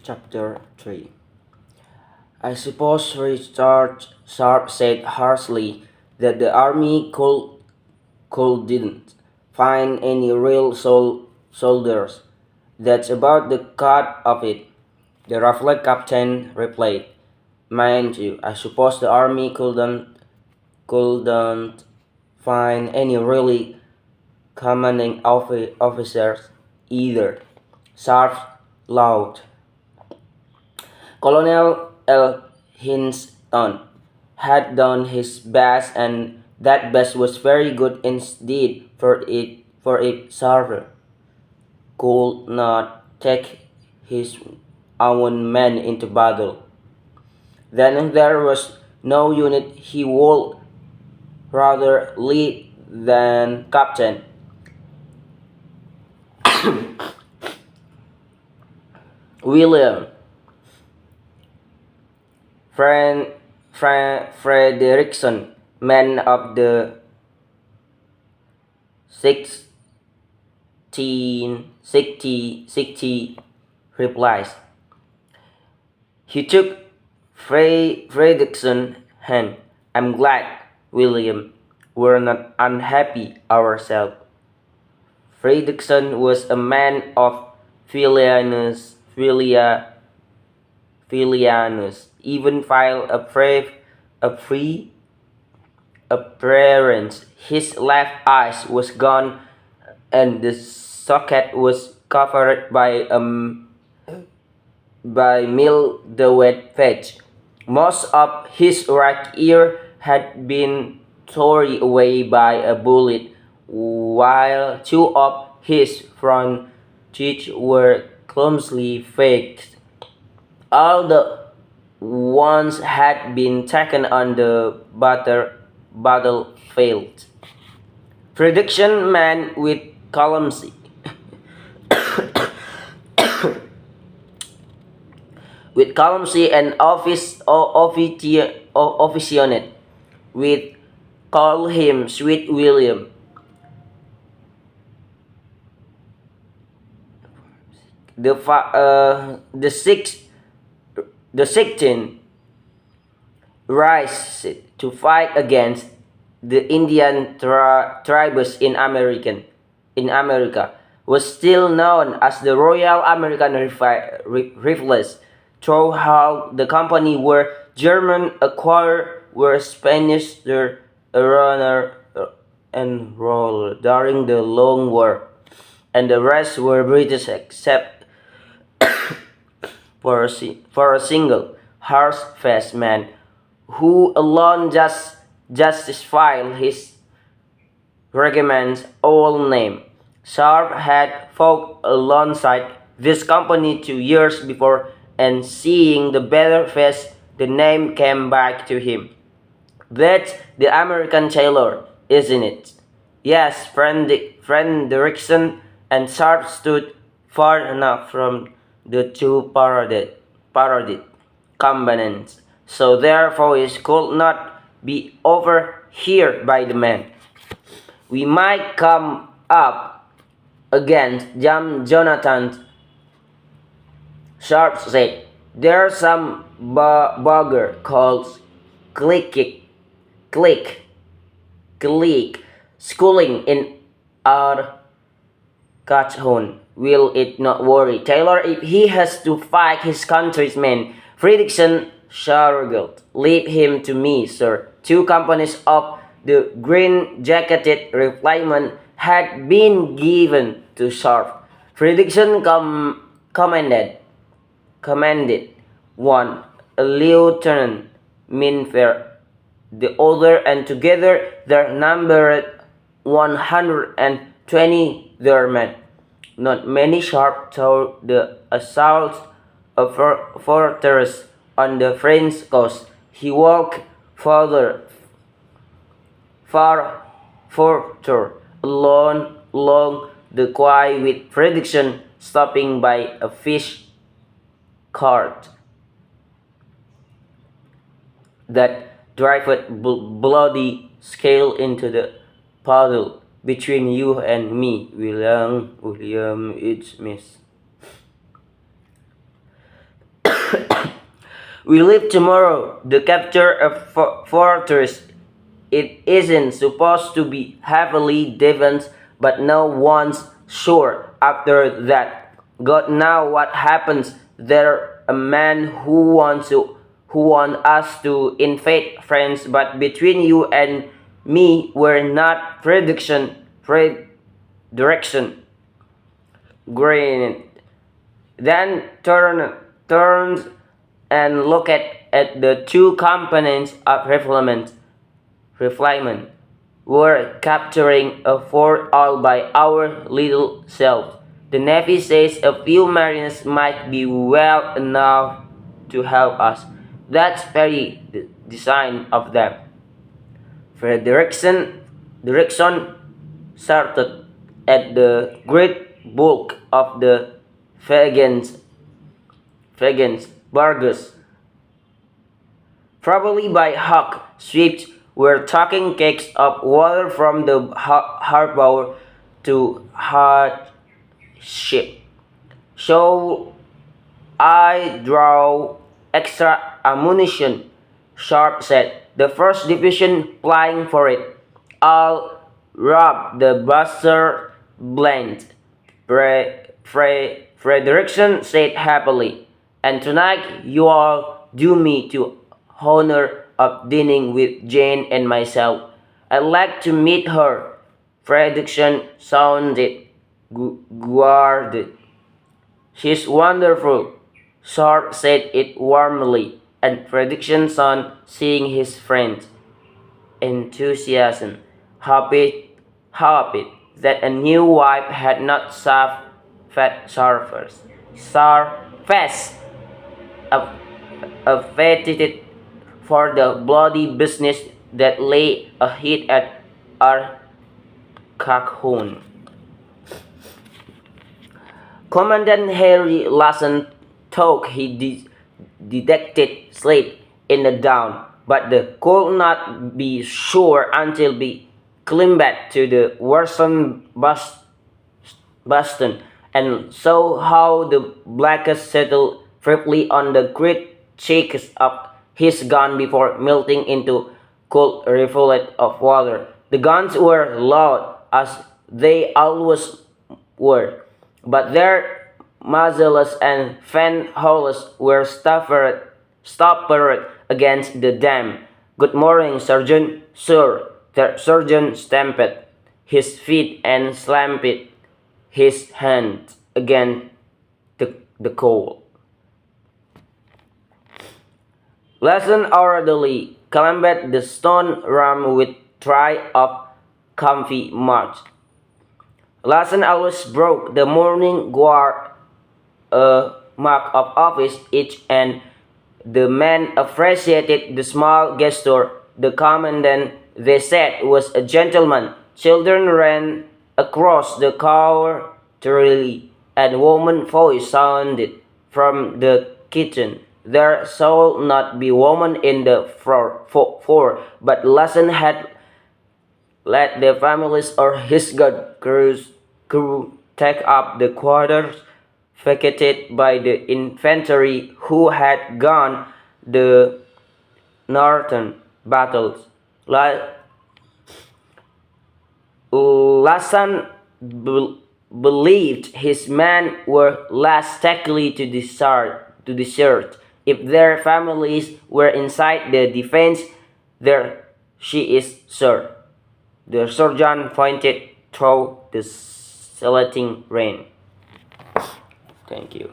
Chapter 3. I suppose Richard Sharp said harshly that the army couldn't find any real soldiers. That's about the cut of it, the Rifle captain replied. Mind you, I suppose the army couldn't find any really commanding officers either. Sharp laughed. Colonel Hinston had done his best, and that best was very good indeed for a server could not take his own men into battle. Then there was no unit he would rather lead than captain. William Frederickson, man of the 1660, replies. He took Frederickson's hand. I'm glad, William, we're not unhappy ourselves. Frederickson was a man of Filianus, even filed a free appearance. His left eye was gone, and the socket was covered by mildewed patch. Most of his right ear had been torn away by a bullet, while two of his front teeth were clumsily faked. All the ones had been taken on the battlefield. Prediction man with calumny. With calumny and officiate, we call him Sweet William. The 16th rise to fight against the Indian tribes in America was still known as the Royal American Rifles. Throughout the company were German acquired, were Spanish the runner and roller during the Long War, and the rest were British except for a single horse-faced man who alone justified his regiment's old name. Sharp had fought alongside this company 2 years before, and seeing the better face, the name came back to him. That's the American tailor, isn't it? Yes, Frederickson and Sharp stood far enough from the two parodied combatants, so their voice could not be overheard by the man. We might come up against Jonathan, Sharp said. There's some bugger called Click schooling in our Catchhorn. Will it not worry Taylor if he has to fight his country's men? Fredrickson shrugged. Leave him to me, sir. 2 companies of the green-jacketed riflemen had been given to Sharp. Fredrickson commanded one, a Lieutenant Minfair, the other, and together they numbered 120 their men. Not many Sharp toward the assault of a fortress on the French coast. He walked far along the quay with Fredrickson stopping by a fish cart that driveth bloody scale into the puddle between you and me, William. It's miss. We leave tomorrow. The capture of fortress. It isn't supposed to be heavily defended, but no one's sure after that. God know what happens. There a man who want us to invade France, but between you and me, we're not prediction. Granted. Then turns and look at the two components of refinement. We're capturing a fort all by our little selves. The Navy says a few marines might be well enough to help us. That's very design of them. Direction started at the great bulk of the Fagans burgers. Probably by Hawk Swift were taking kegs of water from the harbor to hard ship. So I draw extra ammunition, Sharp said. The first division flying for it. I'll rob the bastard blind. Frederickson said happily. And tonight you all do me to honor of dining with Jane and myself. I'd like to meet her. Frederickson sounded guarded. She's wonderful. Sharp said it warmly, and Frederickson's son, seeing his friend's enthusiasm, happy that a new wife had not surfaced affected for the bloody business that lay ahead at Arcachon. Commandant Harry Lassen thought he detected Slade in the dawn, but they could not be sure until they climbed back to the Warson bastion and saw how the blackest settled briefly on the great cheeks of his gun before melting into cold rivulet of water. The guns were loud, as they always were, but their muzzles and fan holes were stoppered against the dam. "Good morning, Sergeant." "Sir." The sergeant stamped his feet and slammed his hand against the coal. Lesson orderly climbed the stone ram with try of comfy march. Lassen always broke the morning guard a mark of office each, and the men appreciated the small gesture. The commandant, they said, was a gentleman. Children ran across the courtyard, and woman's voice sounded from the kitchen. There shall not be woman in the fort, but Lassen had let the families or his guard crew take up the quarters vacated by the infantry who had gone the northern battles. Lassen believed his men were less likely to desert if their families were inside the defense. There she is, sir. The sergeant pointed through the slanting rain. Thank you.